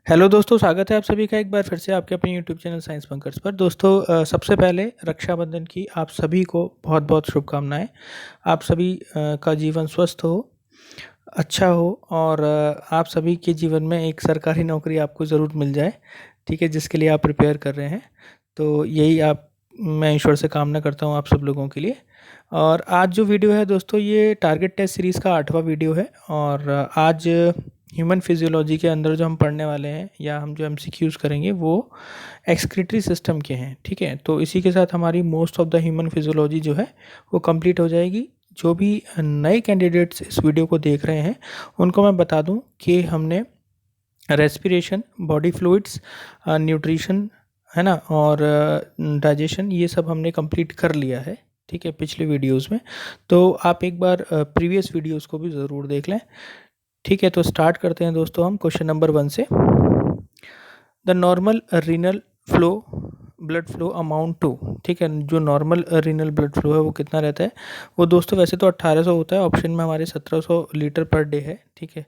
Hello दोस्तों, स्वागत है आप सभी का एक बार फिर से आपके अपने यूट्यूब चैनल साइंस बंकर्स पर। दोस्तों सबसे पहले रक्षाबंधन की आप सभी को बहुत बहुत शुभकामनाएं। आप सभी का जीवन स्वस्थ हो, अच्छा हो और आप सभी के जीवन में एक सरकारी नौकरी आपको ज़रूर मिल जाए, ठीक है, जिसके लिए आप प्रिपेयर कर रहे हैं। तो यही आप मैं ईश्वर से कामना करता हूँ आप सब लोगों के लिए। और आज जो वीडियो है दोस्तों, ये टारगेट टेस्ट सीरीज़ का 8वां वीडियो है। और आज ह्यूमन फिजियोलॉजी के अंदर जो हम पढ़ने वाले हैं या हम जो एमसीक्यूज करेंगे वो एक्सक्रीटरी सिस्टम के हैं, ठीक है। तो इसी के साथ हमारी most of the human physiology जो है वो कंप्लीट हो जाएगी। जो भी नए कैंडिडेट्स इस वीडियो को देख रहे हैं उनको मैं बता दूं कि हमने रेस्पिरेशन, बॉडी फ्लूइड्स, न्यूट्रिशन, है ना, और डाइजेशन, ये सब हमने कंप्लीट कर लिया है, ठीक है, पिछले वीडियोस में। तो आप एक बार प्रीवियस वीडियोस को भी ज़रूर देख लें, ठीक है। तो स्टार्ट करते हैं दोस्तों हम क्वेश्चन नंबर 1 से। The normal renal flow, blood flow amount to, ठीक है, जो नॉर्मल रीनल ब्लड फ्लो है वो कितना रहता है? वो दोस्तों वैसे तो 1800 होता है, ऑप्शन में हमारे 1700 लीटर पर डे है, ठीक है।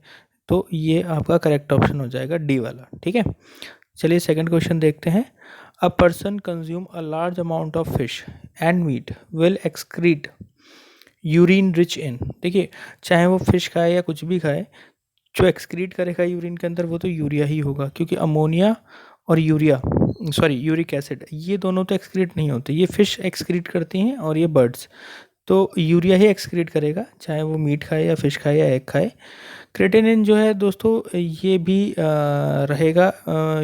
तो ये आपका करेक्ट ऑप्शन हो जाएगा डी वाला, ठीक है। चलिए सेकंड क्वेश्चन देखते हैं। A person consume a large amount of fish and meat will excrete urine rich in, देखिए, चाहे वो फिश खाए या कुछ भी खाए, जो एक्सक्रीट करेगा यूरिन के अंदर वो तो यूरिया ही होगा, क्योंकि अमोनिया और यूरिक एसिड, ये दोनों तो एक्सक्रीट नहीं होते। ये फिश एक्सक्रीट करती हैं और ये बर्ड्स, तो यूरिया ही एक्सक्रीट करेगा, चाहे वो मीट खाए या फिश खाए या एग खाए। क्रेटिनिन जो है दोस्तों ये भी रहेगा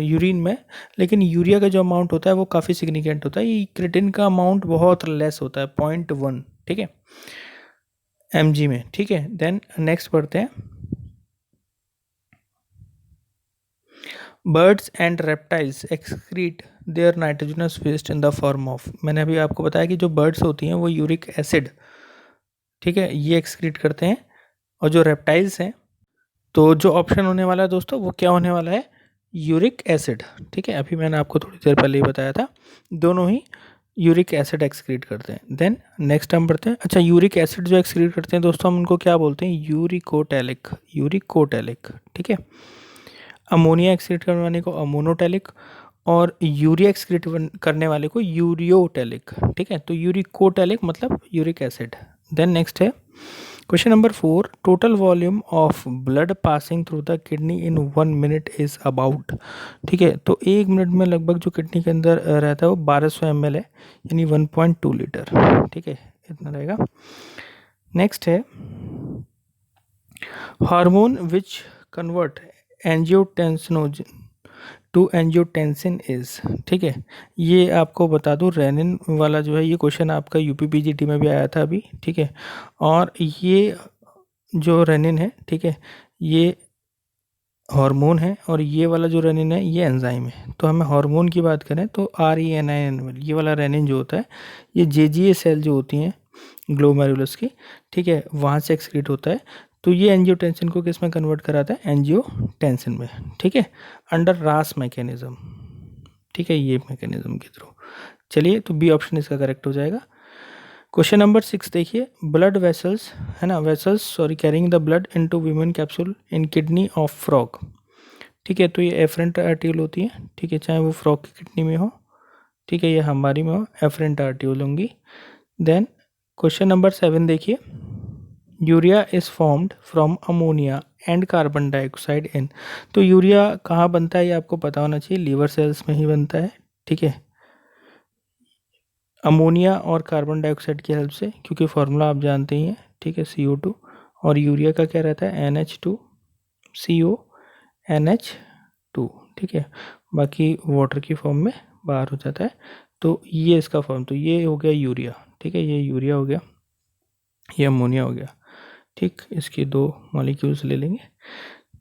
यूरिन में, लेकिन यूरिया का जो अमाउंट होता है वो काफ़ी सिग्निफिकेंट होता है। ये क्रेटिन का अमाउंट बहुत लेस होता है, 0.1, ठीक है, mg में, ठीक है। देन नेक्स्ट पढ़ते हैं। Birds and reptiles excrete their nitrogenous waste in the form of, मैंने अभी आपको बताया कि जो बर्ड्स होती हैं वो यूरिक एसिड, ठीक है, ये एक्सक्रीट करते हैं। और जो रेप्टाइल्स हैं, तो जो ऑप्शन होने वाला है दोस्तों वो क्या होने वाला है? यूरिक एसिड, ठीक है। अभी मैंने आपको थोड़ी देर पहले ही बताया था, दोनों ही यूरिक एसिड एक्सक्रीट करते हैं। देन नेक्स्ट हम पढ़ते हैं। अच्छा, यूरिक एसिड जो एक्सक्रीट करते हैं दोस्तों, हम उनको क्या बोलते हैं? यूरिकोटैलिक, यूरिकोटैलिक, ठीक है। अमोनिया एक्सक्रीट करने वाले को अमोनोटैलिक और यूरिया एक्सक्रीट करने वाले को यूरियोटैलिक, ठीक है। तो यूरिकोटैलिक मतलब यूरिक एसिड। देन नेक्स्ट है question number 4। Total volume of blood passing through the kidney in 1 minute is about, ठीक है। तो 1 मिनट में लगभग जो किडनी के अंदर रहता है वो 1200 ml है, यानी 1.2 लीटर, ठीक है, इतना रहेगा। नेक्स्ट है hormone which convert angiotensinogen to angiotensin is, ठीक है। ये आपको बता दूं, रेनिन वाला जो है ये क्वेश्चन आपका यूपीपीजीटी में भी आया था अभी, ठीक है। और ये जो रेनिन है, ठीक है, ये हार्मोन है, और ये वाला जो रेनिन है ये एंजाइम है। तो हमें हार्मोन की बात करें तो RENIN, ये वाला रेनिन जो होता है ये JGA सेल जो होती हैं ग्लोमेरुलस की, ठीक है, वहाँ से एक्सक्रीट होता है। तो ये एंजियोटेंसिन को किस में कन्वर्ट कराता है? एंजियोटेंसिन में, ठीक है, अंडर रास मैकेनिज्म, ठीक है, ये मैकेनिज्म के थ्रू। चलिए, तो बी ऑप्शन इसका करेक्ट हो जाएगा। क्वेश्चन नंबर 6 देखिए। ब्लड वेसल्स, है ना, vessels sorry, carrying the blood into women capsule in kidney of frog, ठीक है। तो ये एफरेंट आर्टियोल होती है, ठीक है, चाहे वो फ्रॉग की किडनी में हो, ठीक है, या हमारी में हो, एफरेंट आर्टियोल होंगी। देन क्वेश्चन नंबर 7 देखिए। Urea is formed from ammonia and carbon dioxide in, तो यूरिया कहाँ बनता है ये आपको पता होना चाहिए, लीवर सेल्स में ही बनता है, ठीक है, अमोनिया और कार्बन डाइऑक्साइड की हेल्प से, क्योंकि फार्मूला आप जानते ही हैं, ठीक है, CO2। और यूरिया का क्या रहता है? NH2CO NH2, ठीक है, बाकी वाटर की फॉर्म में बाहर हो जाता है। तो ये इसका फॉर्म, तो ये हो गया यूरिया, ठीक है, ये यूरिया हो गया, ये अमोनिया हो गया, ठीक। इसके 2 मॉलिक्यूल्स ले लेंगे।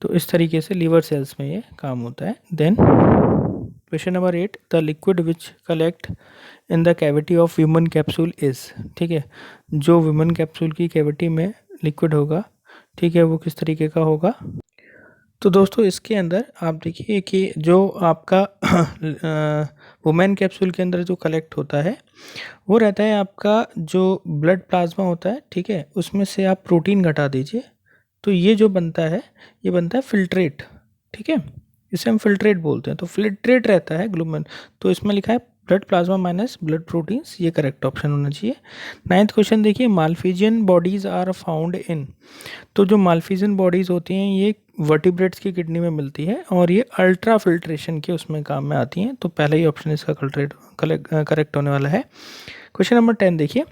तो इस तरीके से लीवर सेल्स में ये काम होता है। Then question number 8। The liquid which collect in the cavity of human capsule is, ठीक है, जो ह्यूमन कैप्सूल की कैविटी में लिक्विड होगा, ठीक है, वो किस तरीके का होगा? तो दोस्तों इसके अंदर आप देखिए कि जो आपका वुमेन कैप्सूल के अंदर जो कलेक्ट होता है वो रहता है आपका जो ब्लड प्लाज्मा होता है, ठीक है, उसमें से आप प्रोटीन घटा दीजिए, तो ये जो बनता है ये बनता है फिल्ट्रेट, ठीक है। इसे हम फिल्ट्रेट बोलते हैं। तो फिल्ट्रेट रहता है ग्लूमेन, तो इसमें लिखा है blood plasma minus blood proteins, ये करेक्ट ऑप्शन होना चाहिए। 9th क्वेश्चन देखिए, Malpighian bodies are found in. तो जो माल्फिजियन बॉडीज़ होती हैं ये वर्टिब्रेट्स की किडनी में मिलती है और ये अल्ट्रा फिल्ट्रेशन के उसमें काम में आती हैं। तो पहला ही ऑप्शन इसका करेक्ट होने वाला है। क्वेश्चन नंबर 10 देखिए,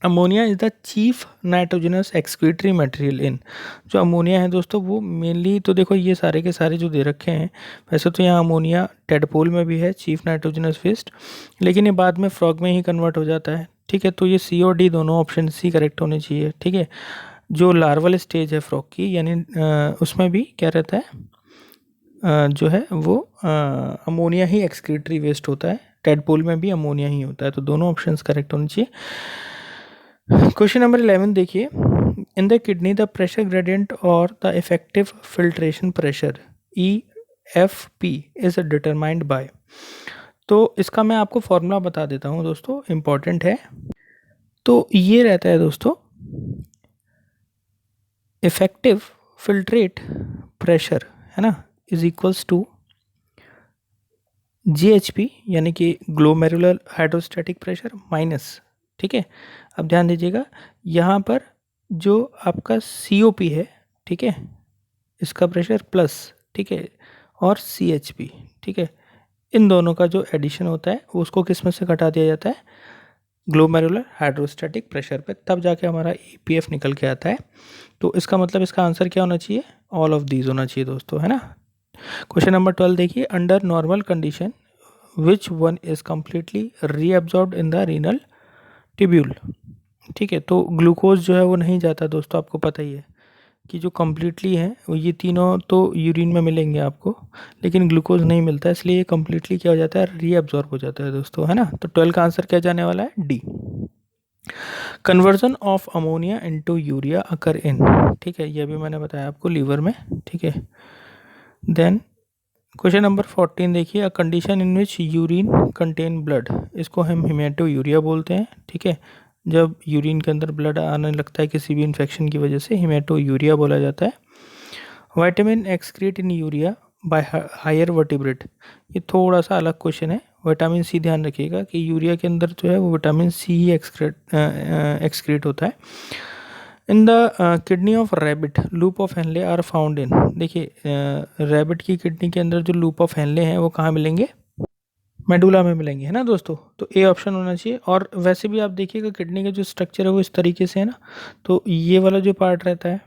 ammonia is the chief nitrogenous excretory material in. जो अमोनिया है दोस्तों वो मेनली, तो देखो ये सारे के सारे जो दे रखे हैं, वैसे तो यहाँ अमोनिया टेडपोल में भी है चीफ नाइट्रोजनस वेस्ट, लेकिन ये बाद में फ्रॉग में ही कन्वर्ट हो जाता है। ठीक है, तो ये सी और डी दोनों ऑप्शन सी करेक्ट होने चाहिए। ठीक है, जो लार्वल स्टेज है फ्रॉग की, यानी उसमें भी क्या रहता है, जो है वो अमोनिया ही एक्सक्रीटरी वेस्ट होता है, टेडपोल में भी अमोनिया ही होता है। तो दोनों ऑप्शंस करेक्ट होने चाहिए। क्वेश्चन नंबर 11 देखिए, in the kidney the pressure gradient और the effective filtration pressure EFP is determined by. तो इसका मैं आपको फॉर्मूला बता देता हूँ दोस्तों, इम्पॉर्टेंट है। तो ये रहता है दोस्तों, इफेक्टिव फिल्ट्रेट प्रेशर है ना, इज इक्वल्स टू GHP यानी कि ग्लोमेरुलर हाइड्रोस्टैटिक प्रेशर माइनस। ठीक है, अब ध्यान दीजिएगा यहाँ पर जो आपका COP है, ठीक है, इसका प्रेशर प्लस, ठीक है, और CHP, ठीक है, इन दोनों का जो एडिशन होता है उसको किस में से घटा दिया जाता है, ग्लोमेरुलर हाइड्रोस्टैटिक प्रेशर पे, तब जाके हमारा EPF निकल के आता है। तो इसका मतलब इसका आंसर क्या होना चाहिए, ऑल ऑफ दीज होना चाहिए दोस्तों, है ना। क्वेश्चन नंबर 12 देखिए, under normal condition which one is completely reabsorbed in the renal tubule. ठीक है, तो ग्लूकोज जो है वो नहीं जाता दोस्तों, आपको पता ही है कि जो कम्प्लीटली है वो ये तीनों तो यूरिन में मिलेंगे आपको, लेकिन ग्लूकोज नहीं मिलता, इसलिए ये कम्प्लीटली क्या हो जाता है, रीअब्जॉर्ब हो जाता है दोस्तों, है ना। तो 12 का आंसर क्या जाने वाला है, D। Conversion of ammonia into urea occur in, ठीक है, ये भी मैंने बताया आपको, लीवर में। ठीक है, देन क्वेश्चन नंबर 14 देखिए, a condition in which urine contain blood, इसको हम हिमेटो यूरिया बोलते हैं। ठीक है, जब यूरिन के अंदर ब्लड आने लगता है किसी भी इन्फेक्शन की वजह से, हिमेटो यूरिया बोला जाता है। Vitamin excrete in urea by higher vertebrate, ये थोड़ा सा अलग क्वेश्चन है। विटामिन C ध्यान रखिएगा कि यूरिया के अंदर जो है वो विटामिन C ही एक्सक्रीट होता है। In the kidney of rabbit loop of Henle are found in. देखिए रैबिट की किडनी के अंदर जो लूप ऑफ हेनले हैं वो कहाँ मिलेंगे, मेडुला में मिलेंगे, है ना दोस्तों। तो A ऑप्शन होना चाहिए। और वैसे भी आप देखिएगा किडनी का जो स्ट्रक्चर है वो इस तरीके से है ना, तो ये वाला जो पार्ट रहता है,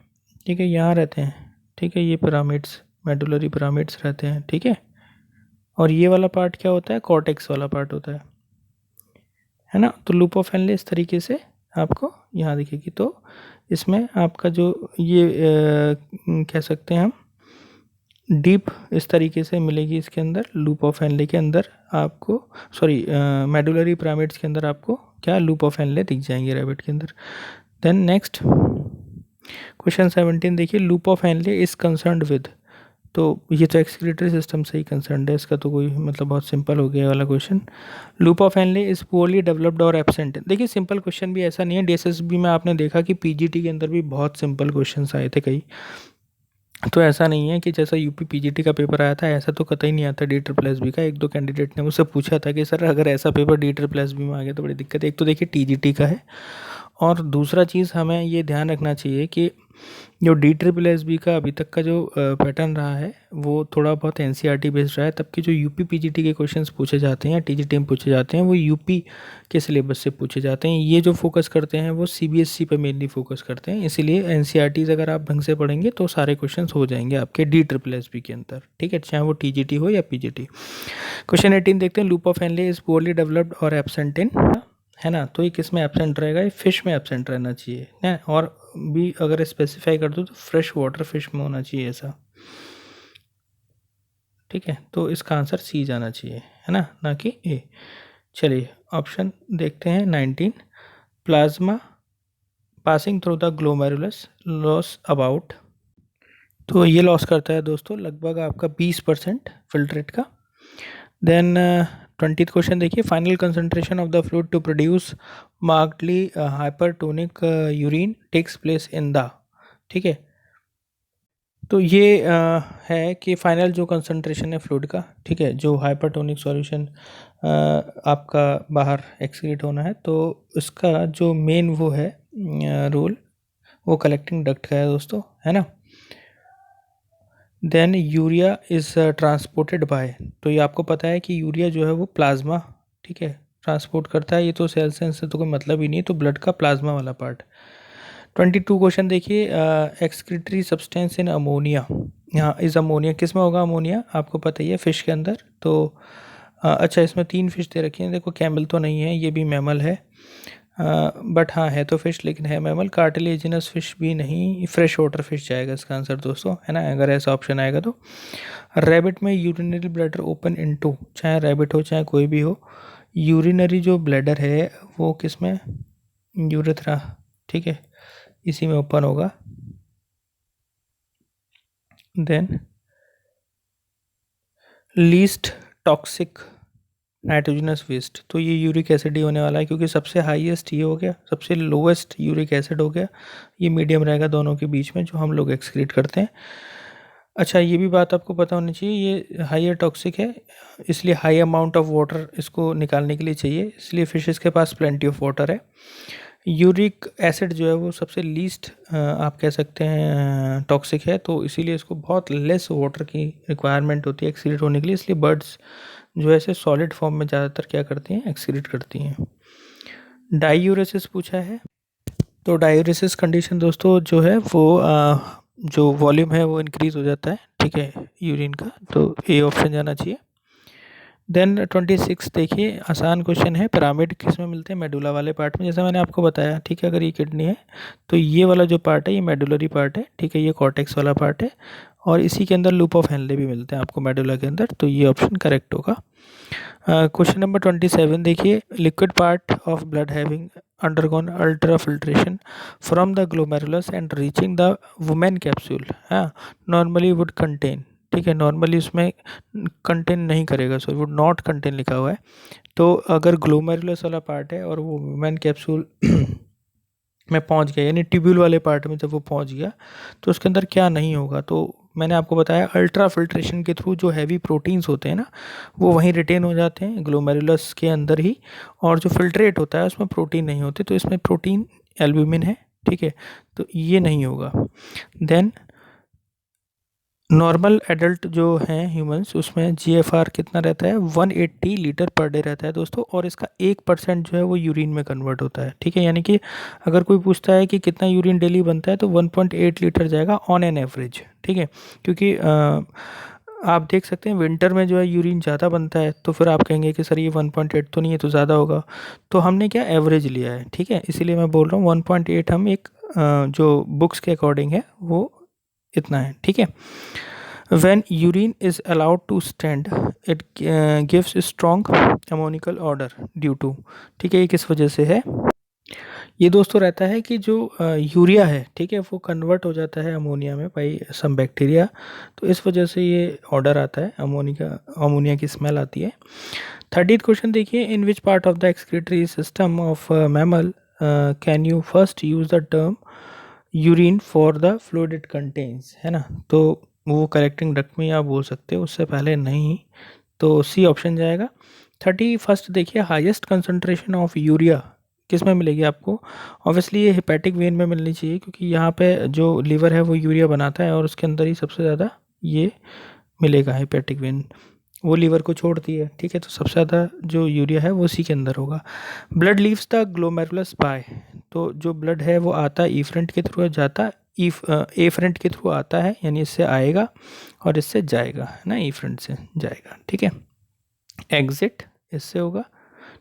ठीक है, यहाँ रहते हैं, ठीक है, ये पिरामिड्स, मेडुलरी पिरामिड्स रहते हैं, ठीक है, और ये वाला पार्ट क्या होता है, कॉर्टेक्स वाला पार्ट होता है ना। तो लूप ऑफ हेनले इस तरीके से आपको यहाँ दिखेगी। तो इसमें आपका जो ये कह सकते हैं हम डीप इस तरीके से मिलेगी इसके अंदर, लूप ऑफ हेनले के अंदर आपको, सॉरी मेडुलरी पिरामिड्स के अंदर आपको क्या लूप ऑफ हेनले दिख जाएंगे रैबिट के अंदर। देन नेक्स्ट क्वेश्चन 17 देखिए, loop of Henley is concerned with. तो ये तो एक्सक्रीटरी सिस्टम से ही कंसर्न्ड है, इसका तो कोई मतलब बहुत सिंपल हो गया वाला question. Loop of Henley is poorly developed और एब्सेंट। देखिए सिंपल क्वेश्चन भी ऐसा नहीं है, DSSB में आपने देखा कि PGT के अंदर भी बहुत सिंपल क्वेश्चन आए थे कई, तो ऐसा नहीं है कि जैसा UP PGT का पेपर आया था ऐसा तो कतई नहीं आता DSSB का। एक दो कैंडिडेट ने मुझसे पूछा था कि सर अगर ऐसा पेपर DSSB में आ गया तो बड़ी दिक्कत है। एक तो देखिए TGT का है, और दूसरा चीज़ हमें ये ध्यान रखना चाहिए कि जो DSSB का अभी तक का जो पैटर्न रहा है वो थोड़ा बहुत NCERT बेस्ड रहा है, तब कि जो UP PGT के क्वेश्चंस पूछे जाते हैं या TGT में पूछे जाते हैं वो UP के सिलेबस से पूछे जाते हैं। ये जो फोकस करते हैं वो CBSE पे मेनली फोकस करते हैं, इसीलिए NCERTs अगर आप ढंग से पढ़ेंगे तो सारे क्वेश्चन हो जाएंगे आपके DSSB के अंदर, ठीक है, चाहे वो TGT हो या PGT। क्वेश्चन 18 देखते हैं, loop of Henley is poorly developed और एब्सेंट इन, है ना। तो ये किस में एब्सेंट रहेगा, ये फिश में एब्सेंट रहना चाहिए है, और भी अगर स्पेसिफाई कर दो तो फ्रेश वाटर फिश में होना चाहिए ऐसा, ठीक है। तो इसका आंसर C जाना चाहिए, है ना कि A। चलिए ऑप्शन देखते हैं 19, plasma passing through the glomerulus loss about. तो ये लॉस करता है दोस्तों लगभग आपका 20% फिल्ट्रेट का। देन 20th क्वेश्चन देखिए, final concentration of the fluid to produce markedly hypertonic urine takes place in the, ठीक है। तो ये है कि फाइनल जो कंसंट्रेशन है फ्लूइड का, ठीक है, जो हाइपरटोनिक सॉल्यूशन आपका बाहर एक्सक्रीट होना है, तो उसका जो मेन वो है रोल, वो कलेक्टिंग डक्ट का है दोस्तों, है ना। Then urea is transported by, तो ये आपको पता है कि यूरिया जो है वो प्लाज्मा, ठीक है, ट्रांसपोर्ट करता है। ये तो सेल से तो कोई मतलब ही नहीं है, तो ब्लड का प्लाज्मा वाला पार्ट। 22 क्वेश्चन देखिए, एक्सक्रीटरी सब्सटेंस इन अमोनिया, यहाँ इस अमोनिया किस में होगा, अमोनिया आपको पता ही है फिश के अंदर। तो अच्छा, इसमें 3 फिश दे रखी हैं, देखो कैमल तो नहीं है, ये भी मैमल है, बट हाँ है तो फिश लेकिन है मैमल। कार्टिलेजिनस फिश भी नहीं, फ्रेश वाटर फिश जाएगा इसका आंसर दोस्तों, है ना, अगर ऐसा ऑप्शन आएगा तो। रैबिट में यूरिनरी ब्लैडर ओपन इनटू, चाहे रैबिट हो चाहे कोई भी हो, यूरिनरी जो ब्लैडर है वो किस में, यूरेथ्रा, ठीक है, इसी में ओपन होगा। Then least toxic nitrogenous waste, तो ये यूरिक एसिड ही होने वाला है, क्योंकि सबसे हाईएस्ट ये हो गया, सबसे लोवेस्ट यूरिक एसिड हो गया, ये मीडियम रहेगा दोनों के बीच में जो हम लोग एक्सक्रीट करते हैं। अच्छा, ये भी बात आपको पता होनी चाहिए, ये हाइयर टॉक्सिक है, इसलिए हाई अमाउंट ऑफ वाटर इसको निकालने के लिए चाहिए, इसलिए फिशेस के पास प्लेंटी ऑफ वाटर है। यूरिक एसिड जो है वो सबसे लीस्ट आप कह सकते हैं टॉक्सिक है, तो इसीलिए इसको बहुत लेस वाटर की रिक्वायरमेंट होती है एक्सक्रीट होने के लिए, इसलिए बर्ड्स जो है ऐसे सॉलिड फॉर्म में ज़्यादातर क्या करती हैं, एक्सक्रीट करती हैं। डाईयूरेसिस पूछा है, तो डायूरेसिस कंडीशन दोस्तों जो है वो जो वॉल्यूम है वो इंक्रीज़ हो जाता है, ठीक है, यूरिन का, तो ए ऑप्शन जाना चाहिए। देन 26 देखिए, आसान क्वेश्चन है, पिरामिड किस में मिलते हैं, मेडुला वाले पार्ट में, जैसा मैंने आपको बताया, ठीक है। अगर ये किडनी है तो ये वाला जो पार्ट है ये मेडुलरी पार्ट है, ठीक है, ये कॉर्टेक्स वाला पार्ट है, और इसी के अंदर लूप ऑफ हेनले भी मिलते हैं आपको मेडुला के अंदर, तो ये ऑप्शन करेक्ट होगा। क्वेश्चन नंबर 27 देखिए, liquid part of blood having undergone ultra filtration from the glomerulus and reaching the women capsule, हाँ, नॉर्मली वुड कंटेन, ठीक है, नॉर्मली उसमें कंटेन नहीं करेगा, सॉरी वुड नॉट कंटेन लिखा हुआ है, तो अगर ग्लोमेरुलस वाला पार्ट है और वो वुमेन कैप्सूल में पहुंच गया, यानी ट्यूब्यूल वाले पार्ट में जब वो पहुंच गया, तो उसके अंदर क्या नहीं होगा, तो मैंने आपको बताया अल्ट्रा फिल्ट्रेशन के थ्रू जो हैवी प्रोटीन्स होते हैं ना, वो वहीं रिटेन हो जाते हैं ग्लोमेरुलस के अंदर ही, और जो फिल्ट्रेट होता है उसमें प्रोटीन नहीं होते, तो इसमें प्रोटीन एल्ब्यूमिन है, ठीक है, तो ये नहीं होगा। देन नॉर्मल एडल्ट जो हैं ह्यूमंस, उसमें जीएफआर कितना रहता है, 180 लीटर पर डे रहता है दोस्तों, और इसका 1% जो है वो यूरिन में कन्वर्ट होता है, ठीक है, यानी कि अगर कोई पूछता है कि कितना यूरिन डेली बनता है तो 1.8 लीटर जाएगा ऑन एन एवरेज, ठीक है, क्योंकि आप देख सकते हैं विंटर में जो है यूरिन ज़्यादा बनता है, तो फिर आप कहेंगे कि सर ये 1.8 तो नहीं है, तो ज़्यादा होगा, तो हमने क्या एवरेज लिया है, ठीक है, इसीलिए मैं बोल रहा हूँ 1.8 हम एक जो बुक्स के अकॉर्डिंग है वो इतना है, ठीक है। When urine is allowed to stand, it gives a strong ammonical odor due to, ठीक है, ये किस वजह से है, ये दोस्तों रहता है कि जो यूरिया है, ठीक है, वो कन्वर्ट हो जाता है अमोनिया में बाई सम बैक्टीरिया, तो इस वजह से ये ऑर्डर आता है, अमोनिया की स्मेल आती है। 30th क्वेश्चन देखिए, in which part of the excretory system of mammal can you first use the term urine for the fluid it contains, है ना, तो वो कलेक्टिंग डक्ट में आप बोल सकते हो, उससे पहले नहीं, तो सी ऑप्शन जाएगा। 31st देखिए, हाईएस्ट कंसंट्रेशन ऑफ यूरिया किस में मिलेगी आपको, ऑब्वियसली ये हेपेटिक वेन में मिलनी चाहिए, क्योंकि यहाँ पे जो लीवर है वो यूरिया बनाता है और उसके अंदर ही सबसे ज़्यादा ये मिलेगा, हेपेटिक वेन वो लीवर को छोड़ती है, ठीक है, तो सबसे ज़्यादा जो यूरिया है वो उसी के अंदर होगा। Blood leaves the glomerulus by, तो जो ब्लड है वो आता है ईफ्रंट के थ्रू जाता है, एफ्रंट के थ्रू आता है, यानी इससे आएगा और इससे जाएगा, है ना, ईफ्रंट से जाएगा, ठीक है। एग्जिट इससे होगा,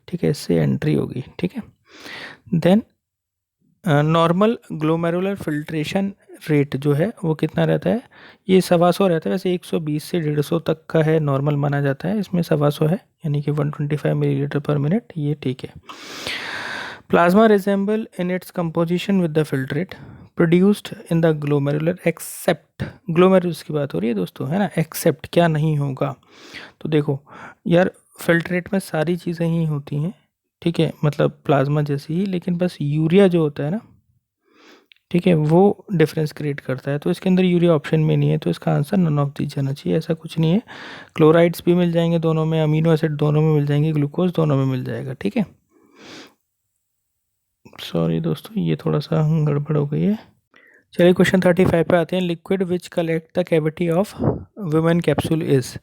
ठीक है, इससे एंट्री होगी, ठीक है। Then normal glomerular filtration rate जो है वो कितना रहता है, ये 125 रहता है, वैसे 120 से 150 तक का है नॉर्मल माना जाता है, इसमें 125 है, यानी कि 125 मिलीलीटर पर मिनट, ये ठीक है। Plasma resemble in its composition with the filtrate produced in the glomerular except, glomerulus की बात हो रही है दोस्तों, है ना, एक्सेप्ट क्या नहीं होगा, तो देखो यार फिल्ट्रेट में सारी चीज़ें ही होती हैं, ठीक है, मतलब प्लाज्मा जैसी ही, लेकिन बस यूरिया जो होता है ना, ठीक है, वो डिफरेंस क्रिएट करता है। तो इसके अंदर यूरिया ऑप्शन में नहीं है, तो इसका आंसर नन ऑफ दीज जाना चाहिए। ऐसा कुछ नहीं है, क्लोराइड्स भी मिल जाएंगे दोनों में, अमीनो एसिड दोनों में मिल जाएंगे, ग्लूकोज दोनों में मिल जाएगा। ठीक है, सॉरी दोस्तों, ये थोड़ा सा गड़बड़ हो गई है। चलिए क्वेश्चन 35 पे आते हैं। Liquid which collect the cavity of women capsule is.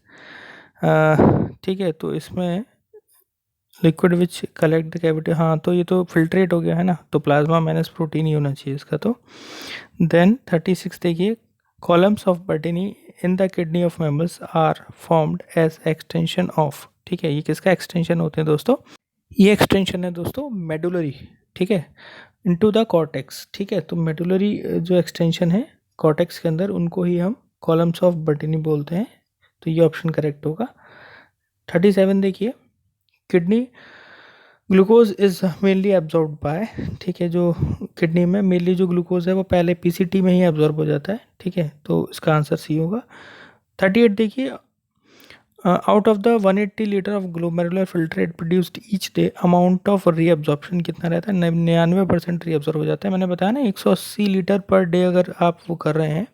ठीक है, तो इसमें liquid which collect the cavity, हाँ तो ये तो फिल्ट्रेट हो गया है ना, तो प्लाज्मा माइनस प्रोटीन ही होना चाहिए इसका। तो देन 36 देखिए, columns of Bertini in the kidney of mammals are formed as extension of. ठीक है, ये किसका एक्सटेंशन होते हैं दोस्तों? ये एक्सटेंशन है दोस्तों मेडुलरी। ठीक है, इनटू द कॉर्टेक्स। ठीक है, तो मेडुलरी जो एक्सटेंशन है कॉर्टेक्स के अंदर, उनको ही हम कॉलम्स ऑफ बर्टिनी बोलते हैं। तो ये ऑप्शन करेक्ट होगा। 37 देखिए, kidney glucose is mainly absorb by. ठीक है, जो किडनी में मेनली जो ग्लूकोज है वो पहले पीसीटी में ही एब्जॉर्ब हो जाता है। ठीक है, तो इसका आंसर सी होगा। 38 देखिए, out of the 180 litre of glomerular filtrate produced each day, amount of reabsorption कितना रहता है? 99% रीअब्जॉर्ब हो जाता है। मैंने बताया ना 180 लीटर पर डे अगर आप वो कर रहे हैं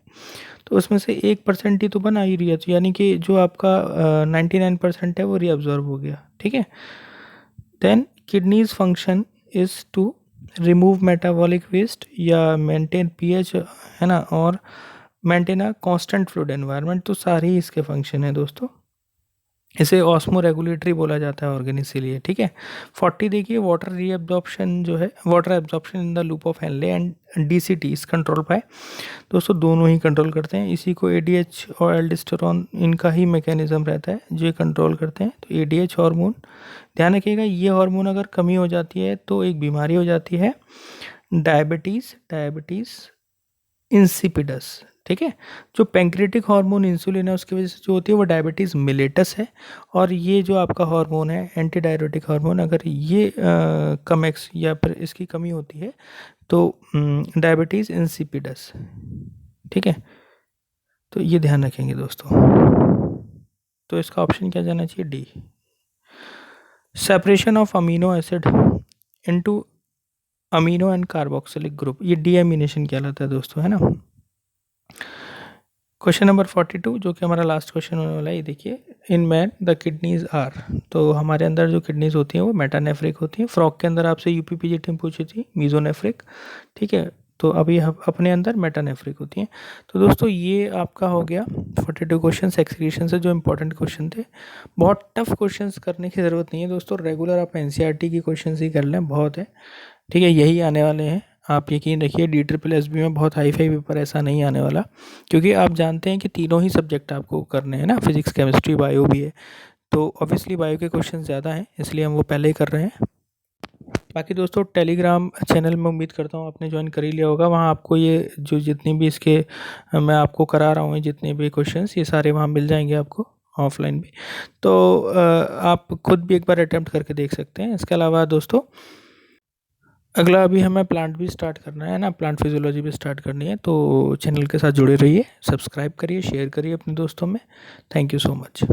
तो उसमें से 1% ही तो बना ही रही है, तो यानी कि जो आपका 99% है वो रीअब्जॉर्ब हो गया। ठीक है, then kidneys function is to remove metabolic waste या मेंटेन पीएच, है ना, और maintain a constant fluid environment. तो सारे ही इसके फंक्शन है दोस्तों। इसे ऑस्मो रेगुलेटरी बोला जाता है ऑर्गन, इसीलिए। ठीक है, 40 देखिए, वाटर रीअब्जॉर्प्शन जो है, water absorption in the loop of Henley and DCT इस कंट्रोल बाय। दोस्तों दोनों ही कंट्रोल करते हैं, इसी को एडीएच और एल्डिस्टेरोन, इनका ही मैकेनिज्म रहता है जो कंट्रोल करते हैं। तो एडीएच हार्मोन, ध्यान रखिएगा, ये हार्मोन अगर कमी हो जाती है तो एक बीमारी हो जाती है, डायबिटीज़ इंसिपिडस। ठीक है, जो पैंक्रेटिक हार्मोन इंसुलिन है उसकी वजह से जो होती है वो डायबिटीज़ मिलेटस है। और ये जो आपका हार्मोन है एंटी डायबिटिक हार्मोन, अगर ये कमेक्स या फिर इसकी कमी होती है तो डायबिटीज़ इंसिपिडस। ठीक है, तो ये ध्यान रखेंगे दोस्तों। तो इसका ऑप्शन क्या जाना चाहिए? D. Separation of amino acid into amino and carboxylic group, ये डीएमिनेशन कहलाता है दोस्तों, है ना। क्वेश्चन नंबर 42 जो कि हमारा लास्ट क्वेश्चन होने वाला है, ये देखिए, in man the kidneys are. तो हमारे अंदर जो किडनीज होती हैं वो मेटानेफ्रिक होती हैं। फ्रॉग के अंदर आपसे यूपीपीजीटी में पूछी थी मीजोनेफ्रिक। ठीक है, तो अभी अपने अंदर मेटानेफ्रिक होती हैं। तो दोस्तों ये आपका हो गया 42 क्वेश्चन एक्सक्रीशन से, जो इंपॉर्टेंट क्वेश्चन थे। बहुत टफ क्वेश्चन करने की ज़रूरत नहीं है दोस्तों, रेगुलर आप एनसीईआरटी की क्वेश्चन ही कर लें, बहुत है। ठीक है, यही आने वाले हैं, आप यकीन रखिए। DSSB में बहुत हाई फाई पेपर ऐसा नहीं आने वाला, क्योंकि आप जानते हैं कि तीनों ही सब्जेक्ट आपको करने हैं ना, फिजिक्स केमिस्ट्री बायो भी है। तो ऑब्वियसली बायो के क्वेश्चन ज़्यादा हैं, इसलिए हम वो पहले ही कर रहे हैं। बाकी दोस्तों टेलीग्राम चैनल में उम्मीद करता हूँ आपने ज्वाइन कर ही लिया होगा। वहाँ आपको ये जो जितनी भी इसके मैं आपको करा रहा हूँ, जितने भी क्वेश्चंस, ये सारे वहाँ मिल जाएंगे आपको ऑफलाइन भी। तो आप खुद भी एक बार अटैम्प्ट करके देख सकते हैं। इसके अलावा दोस्तों अगला अभी हमें प्लांट भी स्टार्ट करना है ना, प्लांट फिजियोलॉजी भी स्टार्ट करनी है। तो चैनल के साथ जुड़े रहिए, सब्सक्राइब करिए, शेयर करिए अपने दोस्तों में। Thank you so much.